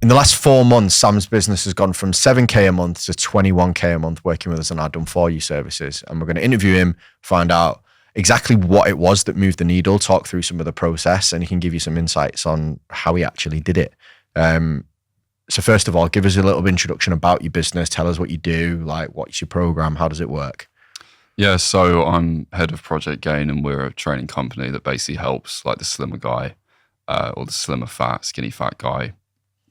In the last 4 months, Sam's business has gone from 7K a month to 21K a month working with us on our Done For You services. And we're going to interview him, find out exactly what it was that moved the needle, talk through some of the process, and he can give you some insights on how he actually did it. So first of all, give us a little introduction about your business. Tell us what you do, like what's your program, how does it work? Yeah, so I'm head of Project Gain, and we're a training company that basically helps like the slimmer guy or the slimmer skinny fat guy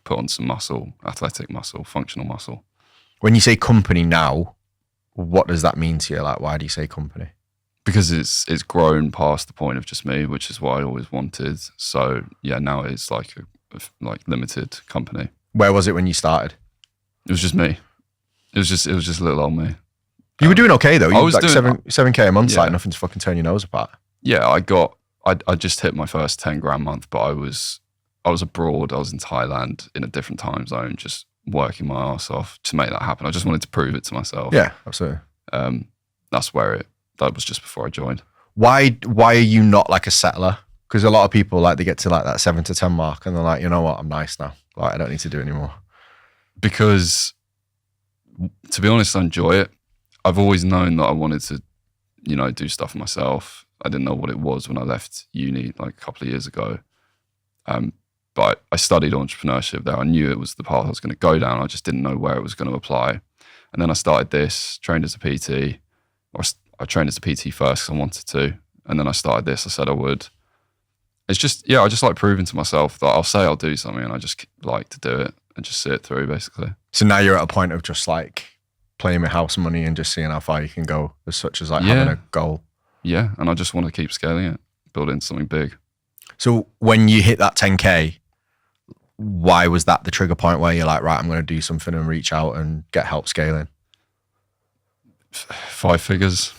put on some muscle, athletic muscle, functional muscle. When you say company now, what does that mean to you? Like, why do you say company? Because it's grown past the point of just me, which is what I always wanted. So yeah, now it's like a limited company. Where was it when you started? It was just me. It was just little old me. You were doing okay though. You I was like doing 7K a month, yeah. like nothing to fucking turn your nose apart. Yeah, I just hit my first 10 grand month, but I was abroad. I was in Thailand in a different time zone, just working my ass off to make that happen. I just wanted to prove it to myself. Yeah, absolutely. That was just before I joined. Why are you not like a settler? Because a lot of people like they get to like that 7 to 10 mark and they're like, you know what, I'm nice now. Like I don't need to do anymore. Because to be honest, I enjoy it. I've always known that I wanted to, do stuff for myself. I didn't know what it was when I left uni like a couple of years ago. But I studied entrepreneurship there. I knew it was the path I was going to go down. I just didn't know where it was going to apply. And then I started this, trained as a PT, or I trained as a PT first because I wanted to. And then I started this. I said I would. It's just, I just like proving to myself that I'll say I'll do something and I just like to do it and just see it through basically. So now you're at a point of just like playing with house money and just seeing how far you can go as such as like having a goal. Yeah. And I just want to keep scaling it, build it into something big. So when you hit that 10K, why was that the trigger point where you're like, right, I'm going to do something and reach out and get help scaling? 5 figures.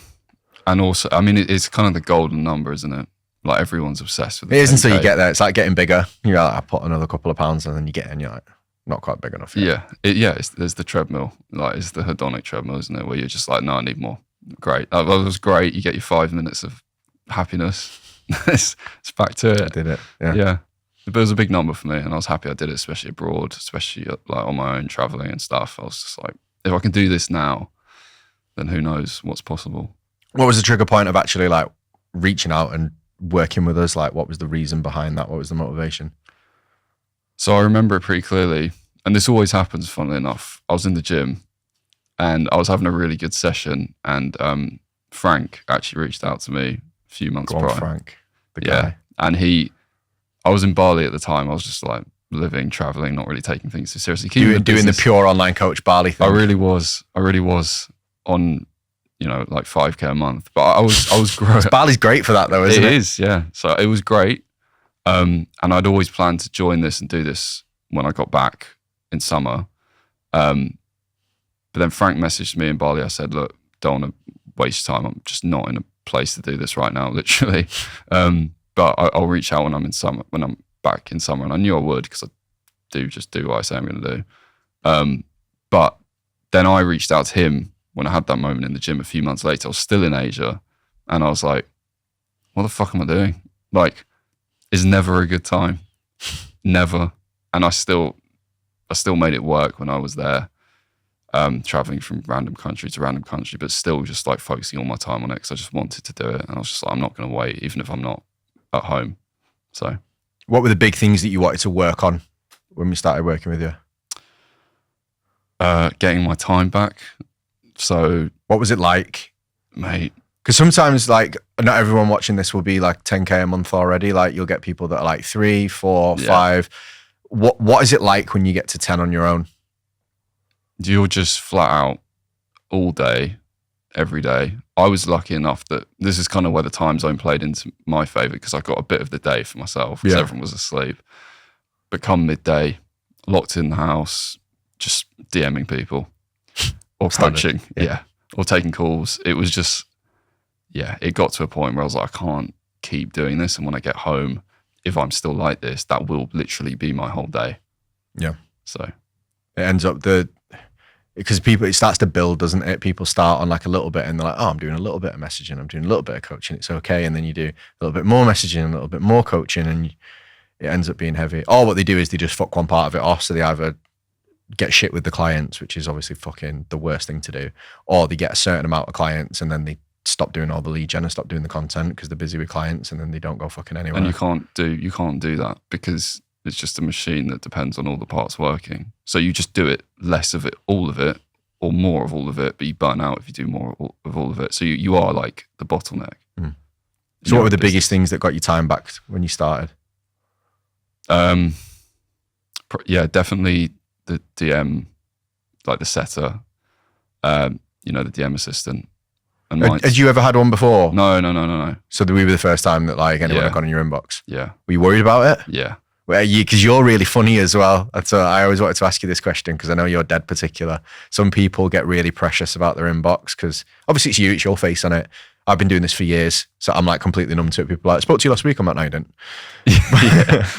And also, I mean, it's kind of the golden number, isn't it? Like everyone's obsessed with it. It is until you get there. It's like getting bigger. You're like, I put another couple of pounds and then you get in, you're like, not quite big enough yet. There's the treadmill. Like it's the hedonic treadmill, isn't it? Where you're just like, no, I need more. Great. That was great. You get your 5 minutes of happiness. it's back to it. I did it. Yeah. But it was a big number for me and I was happy I did it, especially abroad, especially like on my own traveling and stuff. I was just like, if I can do this now, then who knows what's possible. What was the trigger point of actually like reaching out and working with us? Like what was the reason behind that? What was the motivation? So I remember it pretty clearly, and this always happens, funnily enough. I was in the gym and I was having a really good session and Frank actually reached out to me a few months prior. Frank, the guy. And I was in Bali at the time. I was just like living, traveling, not really taking things too seriously. Doing the pure online coach Bali thing. I really was on, like 5K a month, but I was growing. Bali's great for that though, isn't it? It is, yeah. So it was great. And I'd always planned to join this and do this when I got back in summer. But then Frank messaged me in Bali. I said, look, don't want to waste time. I'm just not in a place to do this right now, literally. But I'll reach out when I'm back in summer. And I knew I would because I do what I say I'm going to do. But then I reached out to him when I had that moment in the gym a few months later. I was still in Asia and I was like, what the fuck am I doing? Like, it's never a good time. Never. And I still made it work when I was there, traveling from random country to random country, but still just like focusing all my time on it because I just wanted to do it. And I was just like, I'm not going to wait, even if I'm not at home. So what were the big things that you wanted to work on when we started working with you? Getting my time back. So what was it like, mate? Because sometimes like not everyone watching this will be like 10K a month already. Like you'll get people that are like 3, 4, 5. What is it like when you get to 10 on your own? You're just flat out all day, every day. I was lucky enough that this is kind of where the time zone played into my favor because I got a bit of the day for myself because everyone was asleep. But come midday, locked in the house, just DMing people or coaching, or taking calls. It was just, it got to a point where I was like, I can't keep doing this. And when I get home, if I'm still like this, that will literally be my whole day. Yeah. So it ends up because it starts to build, doesn't it? People start on like a little bit and they're like, oh, I'm doing a little bit of messaging. I'm doing a little bit of coaching. It's okay. And then you do a little bit more messaging, a little bit more coaching. And it ends up being heavy. Or what they do is they just fuck one part of it off. So they either get shit with the clients, which is obviously fucking the worst thing to do, or they get a certain amount of clients and then they stop doing all the lead gen and stop doing the content because they're busy with clients, and then they don't go fucking anywhere. And you can't do that because it's just a machine that depends on all the parts working. So you just do it, less of it, all of it, or more of all of it, but you burn out if you do more of all of it. So you are like the bottleneck. So what were the biggest things that got your time back when you started? Yeah, definitely the DM, like the setter, the DM assistant. And Had you ever had one before? No. So we were the first time that like anyone had gone in your inbox? Yeah. Were you worried about it? Yeah. Well, because you're really funny as well. So I always wanted to ask you this question because I know you're dead particular. Some people get really precious about their inbox because obviously it's your face on it. I've been doing this for years, so I'm like completely numb to it. People are like, I spoke to you last week. I'm like, no, you didn't.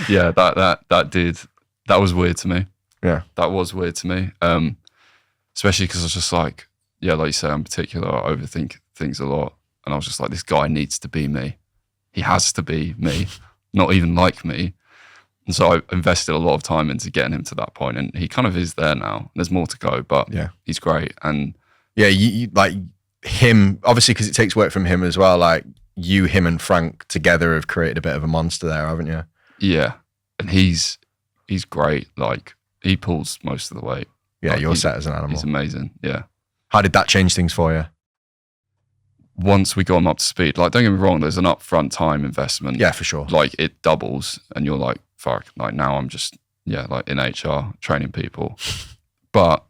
yeah. That was weird to me. Yeah. That was weird to me. Especially because I was just like, yeah, like you say, I'm particular. I overthink things a lot. And I was just like, this guy needs to be me. He has to be me, not even like me. And so I invested a lot of time into getting him to that point. And he kind of is there now. There's more to go, but he's great. And yeah, you like him, obviously, because it takes work from him as well. Like you, him and Frank together have created a bit of a monster there, haven't you? Yeah. And he's great. Like he pulls most of the weight. Yeah, like, you're set as an animal. He's amazing. Yeah. How did that change things for you? Once we got him up to speed, like don't get me wrong, there's an upfront time investment. Yeah, for sure. Like it doubles and you're like, fuck, like now I'm just, like in HR training people. But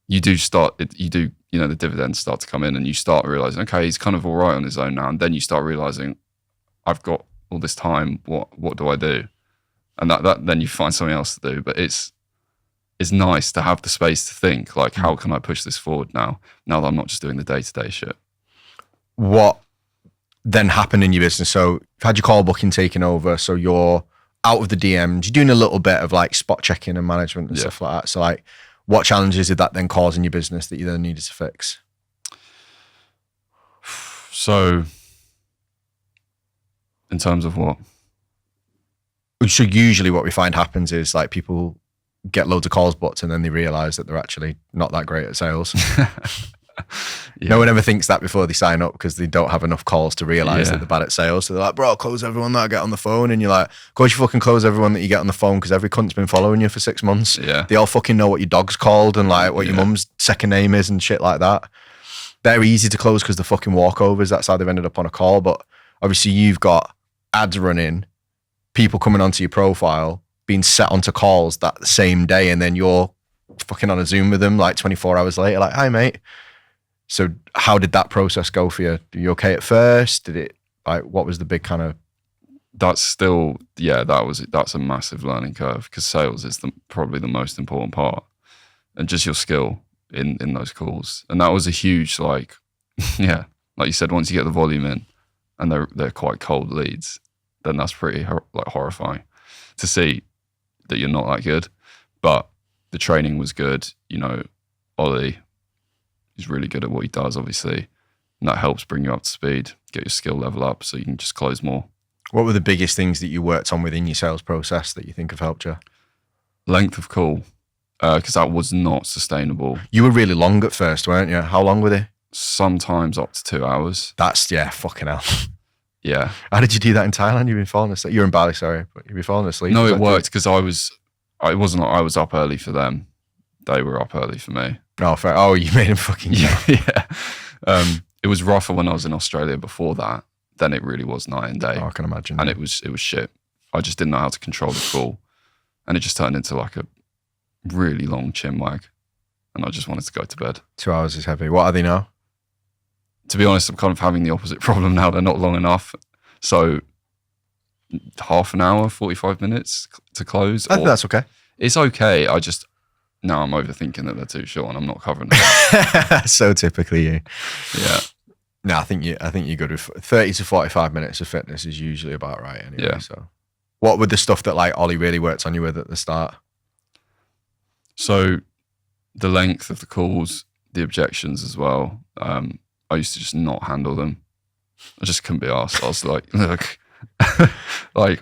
you do the dividends start to come in and you start realizing, okay, he's kind of all right on his own now. And then you start realizing I've got all this time. What do I do? And that then you find something else to do. But it's nice to have the space to think like, how can I push this forward now that I'm not just doing the day-to-day shit. What then happened in your business? So you've had your call booking taken over. So you're out of the DMs. You're doing a little bit of like spot checking and management and stuff like that. So like, what challenges did that then cause in your business that you then needed to fix? So in terms of what? So usually what we find happens is like people get loads of calls booked and then they realize that they're actually not that great at sales. No one ever thinks that before they sign up because they don't have enough calls to realize that they're bad at sales. So they're like, bro, I'll close everyone that I get on the phone. And you're like, of course you fucking close everyone that you get on the phone because every cunt's been following you for 6 months. Yeah. They all fucking know what your dog's called and like what your mum's second name is and shit like that. They're easy to close because they're fucking walkovers. That's how they've ended up on a call. But obviously you've got ads running, people coming onto your profile, being set onto calls that same day, and then you're fucking on a Zoom with them like 24 hours later, like, hi mate. So how did that process go for you? Were you okay at first? Did it, like, what was the big kind of? That's still, that's a massive learning curve because sales is probably the most important part and just your skill in those calls. And that was a huge, like, like you said, once you get the volume in and they're quite cold leads, then that's pretty horrifying to see that you're not that good. But the training was good. Ollie, he's really good at what he does, obviously. And that helps bring you up to speed, get your skill level up so you can just close more. What were the biggest things that you worked on within your sales process that you think have helped you? Length of call, because that was not sustainable. You were really long at first, weren't you? How long were they? Sometimes up to 2 hours. That's, fucking hell. Yeah. How did you do that in Thailand? You've been falling asleep. You're in Bali, sorry, but you've been falling asleep. No, it worked because I wasn't like I was up early for them. They were up early for me. Oh, fair. Oh, you made him fucking yeah. It was rougher when I was in Australia before that. Then it really was night and day. Oh, I can imagine. And it was shit. I just didn't know how to control the call. And it just turned into like a really long chin wag. And I just wanted to go to bed. 2 hours is heavy. What are they now? To be honest, I'm kind of having the opposite problem now. They're not long enough. So half an hour, 45 minutes to close. I think that's okay. It's okay. Now I'm overthinking that they're too short and I'm not covering it. So typically you. Yeah. No, I think you go to 30 to 45 minutes of fitness is usually about right anyway. Yeah. So what were the stuff that like Ollie really worked on you with at the start? So the length of the calls, the objections as well. I used to just not handle them. I just couldn't be asked. I was like, look, like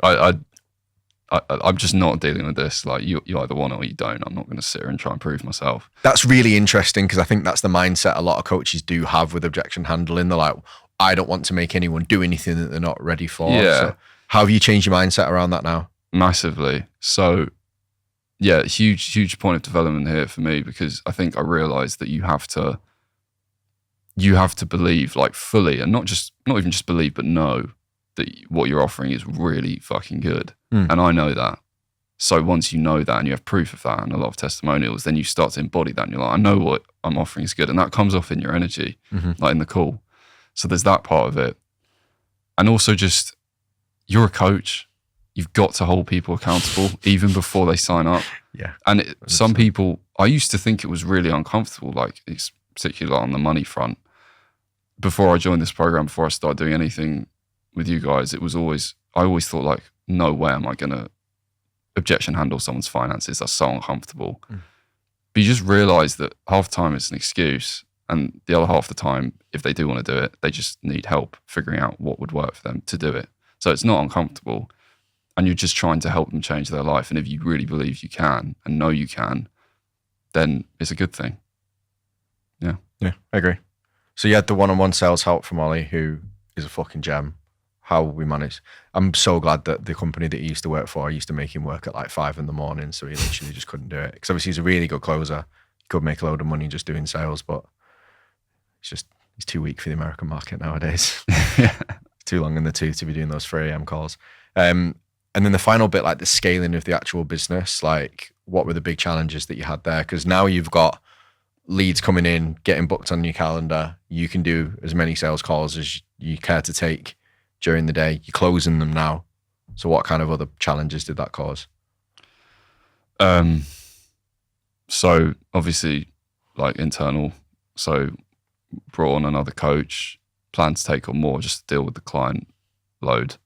I'm just not dealing with this. Like you either want it or you don't. I'm not going to sit here and try and prove myself. That's really interesting because I think that's the mindset a lot of coaches do have with objection handling. They're like, I don't want to make anyone do anything that they're not ready for. Yeah. So how have you changed your mindset around that now? Massively. So yeah, huge point of development here for me, because I think I realized that you have to believe like fully, and not even just believe, but know that what you're offering is really fucking good. And I know that. So once you know that and you have proof of that and a lot of testimonials, then you start to embody that and you're like, I know what I'm offering is good. And that comes off in your energy, like in the call. So there's that part of it. And also just, you're a coach. You've got to hold people accountable even before they sign up. Yeah. And some people, I used to think it was really uncomfortable, like it's particularly on the money front. Before I joined this program, before I started doing anything with you guys, I always thought like, no way am I going to objection handle someone's finances. That's so uncomfortable. But you just realize that half the time it's an excuse, and the other half of the time, if they do want to do it, they just need help figuring out what would work for them to do it. So it's not uncomfortable, and you're just trying to help them change their life. And if you really believe you can and know you can, then it's a good thing. Yeah. Yeah, I agree. So you had the one-on-one sales help from Ollie, who is a fucking gem. How we managed. I'm so glad that the company that he used to work for, I used to make him work at like 5 a.m, so he literally just couldn't do it. Because obviously he's a really good closer. He could make a load of money just doing sales, but he's too weak for the American market nowadays. Too long in the tooth to be doing those 3 a.m. calls. And then the final bit, like the scaling of the actual business, like what were the big challenges that you had there? Because now you've got leads coming in, getting booked on your calendar. You can do as many sales calls as you care to take during the day. You're closing them now. So what kind of other challenges did that cause? So obviously like internal. So brought on another coach, plan to take on more just to deal with the client load.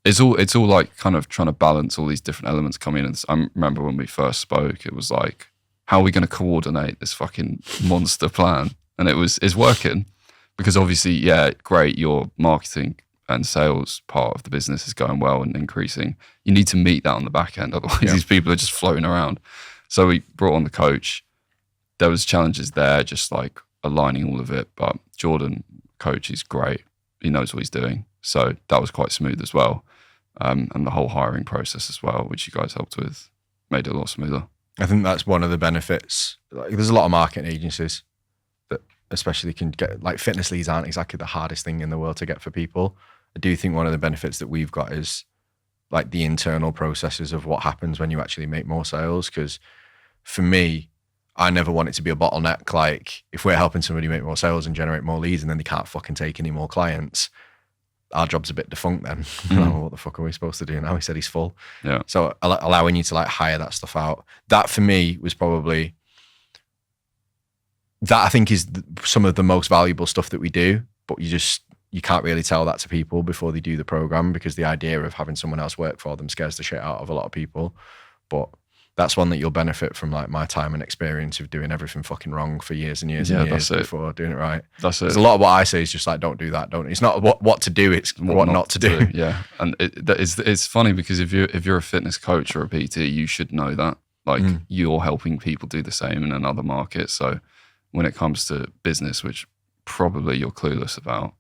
It's all like kind of trying to balance all these different elements coming in. And I remember when we first spoke, it was like, how are we going to coordinate this fucking monster plan? And it's working. Because obviously, yeah, great, your marketing and sales part of the business is going well and increasing. You need to meet that on the back end. Otherwise, these people are just floating around. So we brought on the coach. There was challenges there, just like aligning all of it. But Jordan, coach, is great. He knows what he's doing. So that was quite smooth as well. And the whole hiring process as well, which you guys helped with, made it a lot smoother. I think that's one of the benefits. Like, there's a lot of marketing agencies that especially can get, like, fitness leads aren't exactly the hardest thing in the world to get for people. I do think one of the benefits that we've got is like the internal processes of what happens when you actually make more sales. Because for me, I never want it to be a bottleneck. Like, if we're helping somebody make more sales and generate more leads and then they can't fucking take any more clients, our job's a bit defunct then. What the fuck are we supposed to do now? He said he's full. Yeah. So allowing you to like hire that stuff out, that for me was probably, that I think is some of the most valuable stuff that we do, but you can't really tell that to people before they do the program, because the idea of having someone else work for them scares the shit out of a lot of people. But that's one that you'll benefit from, like my time and experience of doing everything fucking wrong for years and years and years before doing it right. That's it. There's a lot of what I say is just like, don't do that. It's not what to do, it's what not to do. Yeah. And it's funny because if you're a fitness coach or a PT, you should know that. Like you're helping people do the same in another market. So when it comes to business, which probably you're clueless about,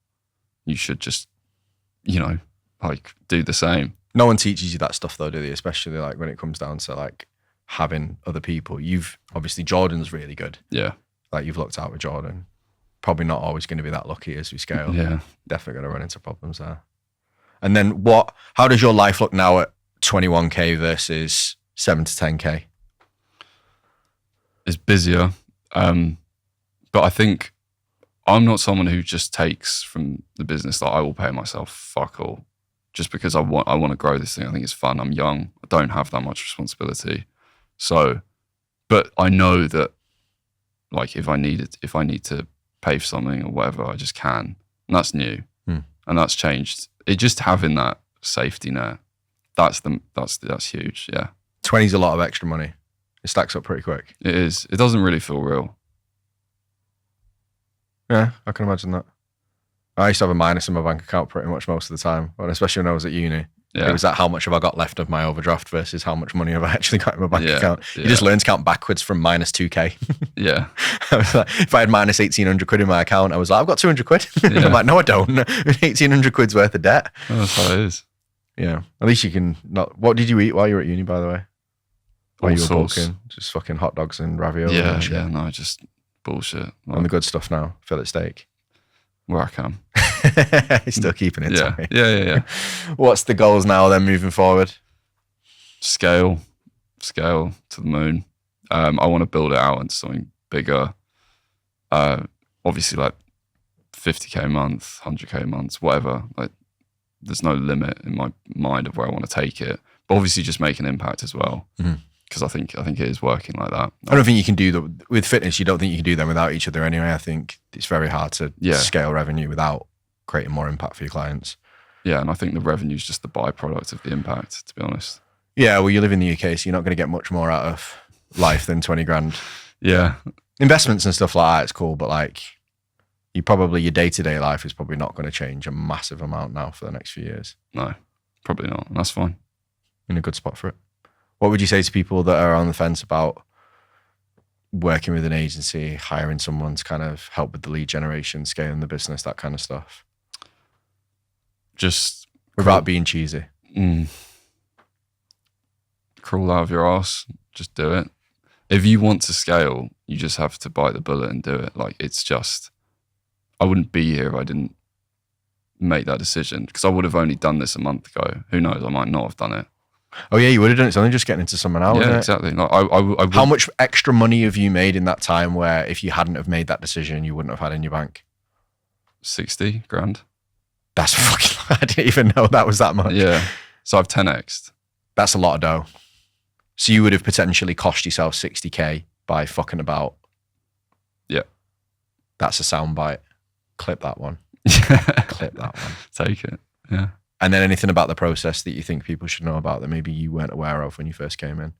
you should just, like do the same. No one teaches you that stuff though, do they? Especially like when it comes down to like having other people. Obviously Jordan's really good. Yeah. Like you've looked out with Jordan. Probably not always going to be that lucky as we scale. Yeah. Definitely going to run into problems there. And then how does your life look now at 21K versus 7 to 10K? It's busier. But I think I'm not someone who just takes from the business that I will pay myself fuck all just because I want to grow this thing. I think it's fun. I'm young. I don't have that much responsibility. So, but I know that like if I need to pay for something or whatever, I just can. And that's new. And that's changed. It just having that safety net, that's huge. Yeah. 20's a lot of extra money. It stacks up pretty quick. It is. It doesn't really feel real. Yeah, I can imagine that. I used to have a minus in my bank account pretty much most of the time, especially when I was at uni. Yeah. It was that how much have I got left of my overdraft versus how much money have I actually got in my bank Yeah, account. You yeah. just learn to count backwards from minus 2K. Yeah. I was like, if I had minus 1,800 quid in my account, I was like, I've got 200 quid. Yeah. I'm like, no, I don't. 1,800 quid's worth of debt. Oh, that's how it is. Yeah. At least you can not. What did you eat while you were at uni, by the way? While All you were sorts. bulking? Just fucking hot dogs and ravioli Yeah, and shit. yeah, no, just bullshit. And the good stuff now, fillet steak. Where I can. He's still keeping it. Yeah, Tommy. yeah. What's the goals now then moving forward? Scale to the moon. I want to build it out into something bigger. Obviously, like 50K a month, 100K a month, whatever. Like, there's no limit in my mind of where I want to take it. But obviously, just make an impact as well. Because I think it is working like that. I don't think you can do with fitness. You don't think you can do them without each other anyway. I think it's very hard to scale revenue without creating more impact for your clients. Yeah, and I think the revenue is just the byproduct of the impact, to be honest. Yeah, well, you live in the UK, so you're not going to get much more out of life than 20 grand. Yeah. Investments and stuff like that, it's cool, but like your day-to-day life is probably not going to change a massive amount now for the next few years. No, probably not. And that's fine. In a good spot for it. What would you say to people that are on the fence about working with an agency, hiring someone to kind of help with the lead generation, scaling the business, that kind of stuff? Just without being cheesy. Crawl out of your ass. Just do it. If you want to scale, you just have to bite the bullet and do it. Like, it's just, I wouldn't be here if I didn't make that decision, because I would have only done this a month ago. Who knows? I might not have done it. Oh yeah, you would have done it. It's only just getting into summer now. Yeah, exactly. Like, I would, how much extra money have you made in that time where if you hadn't have made that decision, you wouldn't have had in your bank? 60 grand. That's fucking, I didn't even know that was that much. Yeah. So I've 10x'd. That's a lot of dough. So you would have potentially cost yourself 60K by fucking about. Yeah. That's a soundbite. Clip that one. Clip that one. Take it. Yeah. And then anything about the process that you think people should know about that maybe you weren't aware of when you first came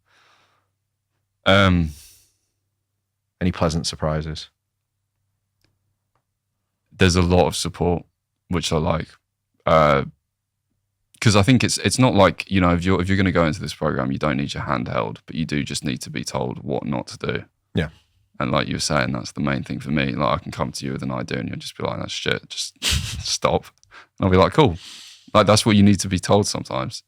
in? Any pleasant surprises? There's a lot of support, which I like. Because I think it's not like, you know, if you're going to go into this program, you don't need your hand held, but you do just need to be told what not to do. Yeah. And like you were saying, that's the main thing for me. Like, I can come to you with an idea and you'll just be like, that's shit, just stop. And I'll be like, cool. Like, that's what you need to be told sometimes.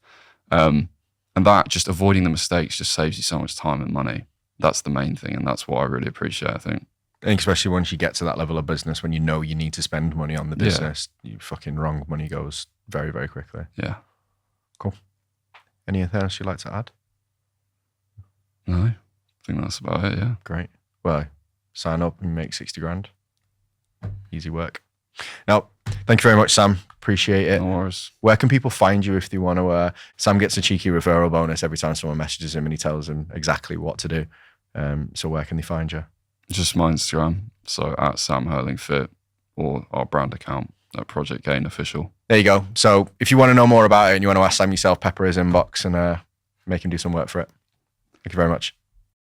And that, just avoiding the mistakes, just saves you so much time and money. That's the main thing. And that's what I really appreciate, I think. And especially once you get to that level of business, when you know you need to spend money on the business, you fucking wrong. Money goes very, very quickly. Yeah. Cool. Anything else you'd like to add? No, I think that's about it, yeah. Great. Well, sign up and make 60 grand. Easy work. Now, thank you very much, Sam. Appreciate it. No worries. Where can people find you if they want to? Sam gets a cheeky referral bonus every time someone messages him and he tells them exactly what to do. So where can they find you? Just my Instagram. So at Sam Hurling Fit, or our brand account at Project Gain Official. There you go. So if you want to know more about it and you want to ask Sam yourself, pepper his inbox and make him do some work for it. Thank you very much.